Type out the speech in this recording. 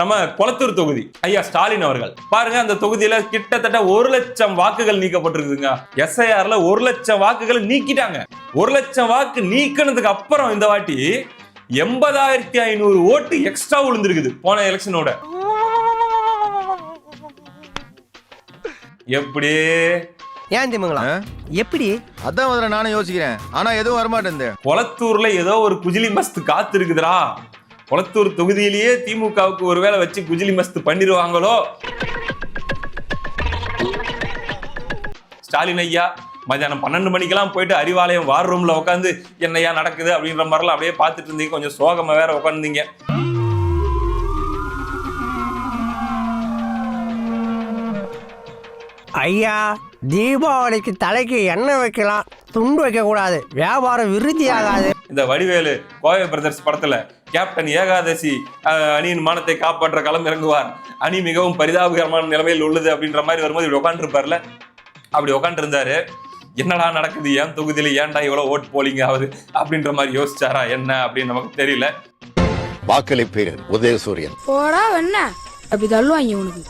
நம்ம கொளத்தூர் தொகுதி ஐயா ஸ்டாலின் அவர்கள் பாருங்க, அந்த தொகுதியில கிட்டத்தட்ட 1,00,000 வாக்குகள் நீக்கப்பட்டிருக்குதுங்க. SIRல 1,00,000 வாக்குகள் நீக்கிட்டாங்க. 1,00,000 வாக்கு நீக்கினதுக்கு அப்புறம் இந்த வாட்டி 80,500 ஓட்டு எக்ஸ்ட்ரா விழுந்திருக்குது போன எலெக்ஷனோட. எப்படி ஏன் திமுங்களா எப்படி? அதான் முதல்ல நானும் யோசிக்கிறேன். ஆனா எதுவும் வரமாட்டேன். கொளத்தூர்ல ஏதோ ஒரு குஜிலி மஸ்து காத்து இருக்குதுடா. கொளத்தூர் தொகுதியிலேயே திமுகவுக்கு ஒருவேளை வச்சு குஜிலி மஸ்து பண்ணிடுவாங்களோ. ஸ்டாலின் ஐயா மதியானம் 12 மணிக்கெல்லாம் போயிட்டு அறிவாலயம் வார் ரூம்ல உட்காந்து என்னையா நடக்குது அப்படின்ற மாதிரிலாம் அப்படியே பார்த்துட்டு இருந்தீங்க. கொஞ்சம் சோகமா வேற உட்காந்துருந்தீங்க. ஐயா, தீபாவளிக்கு தலைக்கு எண்ணெய் வைக்கலாம், துண்டு வைக்க கூடாது, வியாபாரம் விருத்தி ஆகாது. இந்த வடிவேலு கோவை பிரதர்ஸ் படத்துல கேப்டன் ஏகாதசி அணியின் மானத்தை காப்பாற்ற களம் இறங்குவார், அணி மிகவும் பரிதாபகரமான நிலைமையில் உள்ளது அப்படின்ற மாதிரி வரும்போது இப்படி உட்காந்து இருப்பார்ல, அப்படி உட்காந்து இருந்தாரு. என்னடா நடக்குது, ஏன் தொகுதியில ஏன்டா இவ்வளவு ஓட்டு போலிங்க ஆகுது அப்படின்ற மாதிரி யோசிச்சாரா என்ன அப்படின்னு நமக்கு தெரியல. வாக்களிப்பீர்கள் உதயசூரியன் போடா என்ன அப்படி தள்ளுவாங்க உனக்கு.